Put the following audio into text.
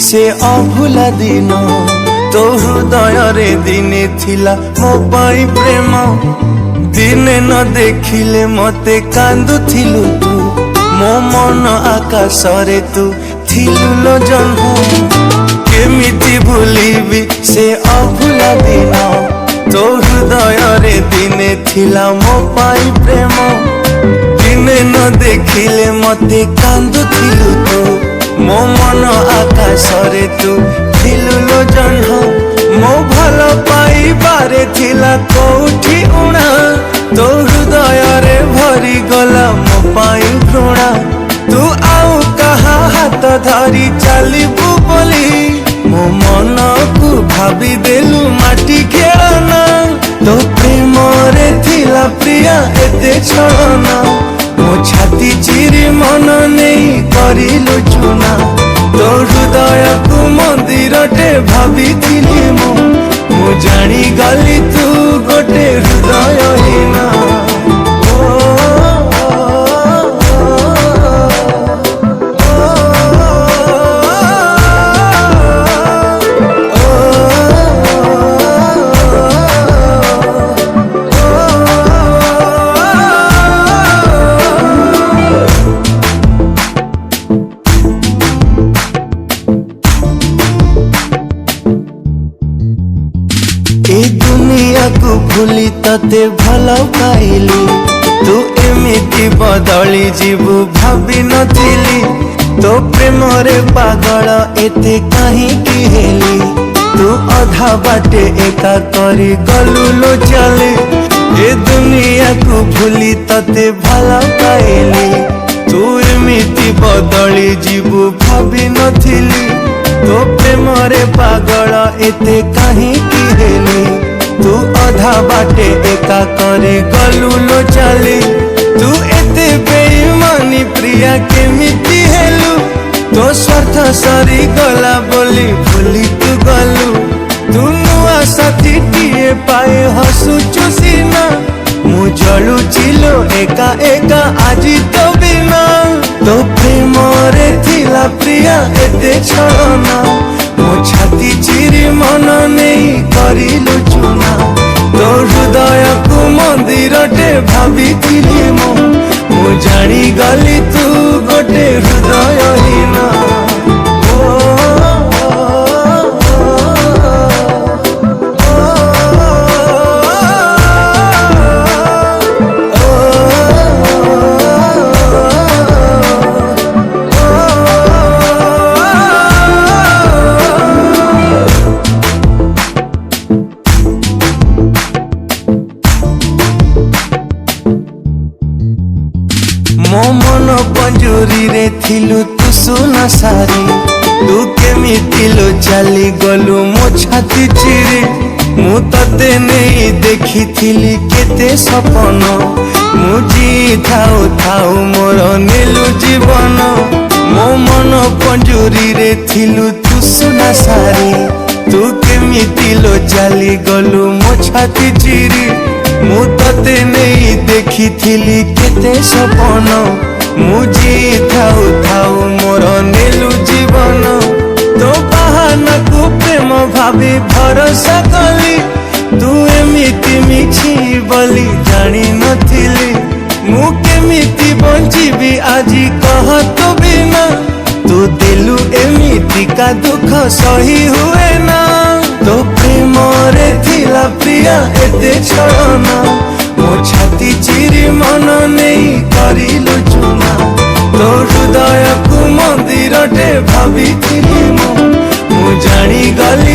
से अभुला दिन तो हृदय रे दिने थिला मो पाई प्रेम दिने न देखिले मते कांदुथिलु तू मो मन आकाश रे तू थिलु लो जन्म केमिति भूलिबी से अभुला दिन तो हृदय रे दिने थिला मो पाई प्रेम दिने न देखिले मते कांदुथिलु तू मो मन आकाश रे तू थिलु लो जन्म मो भल पाई बारे थिला कोठी उणा तो हृदय रे भरी गला मो पाई घृणा तू आउ कहा हाथ धरी चलिबू बोली मो मन को भाभी देलु माटी खेलना तो प्रेम रे थिला प्रिया एते छलना मो छाती चिरी मन नहीं करिलु चुना तो हृदय को मंदिर टे भाभी थिली मु जानी गली तू गोटे हृदय हीना दुनिया को भूली तते भल पाइली तू एमिति बदली जीवु भाभी नथिली तो प्रेम रे पागल एते कहीं की हेली तू अधा बाटे एका करी गलु लो चले ए दुनिया को भूली तते भल पाइली तू एमिति बदली जीवु भाभी नथिली तो प्रेम रे पागल एते कहीं की हेली तू अधा बाटे एका करे गलु लो चली तू एते बेईमानी प्रिया केमिति हेलु तो स्वार्थ सरी गला बोली भूली तू गलु तू नुआ साथी टीए पाए हसुचु सीना मु जलु चिलो एका एका आजी तो बिना तो प्रेम रे थिला प्रिया एते छलना मो छाती चिरी मन नहीं करिलु चुना तो हृदय को मंदिर टे भाभी थिली मु जानी गली तू गोटे हृदय हीना मो मन पंजुरी रे थिलु तू सुना सारी तू केमिति लो चली गलु मो छाती चिरी मु तते नहीं देखी थिली केते सपन मु जी थाउ थाउ मोर नेलु जीवन मो मन पंजुरी रे थिलु तू सुना सारी तू केमिति लो चली गलु मो छाती चिरी मु तते नहीं देखी थिली केते सपन मुझे थाउ थाउ मोर नेलु जीवन तो बहाना को प्रेम भाभी भरोसा कली तू एमिति मिछि बोली जानी नथिली मु केमिति बंचिबी आजी कह तो बिना तू दिलु एमिति का दुख सही हुए ना तो प्रेम रे थिला प्रिया एते छलना मो छाती चिरी मन नहीं करिलु चुना तो हृदय को मंदिर टे भाभी थिली मु जानी गली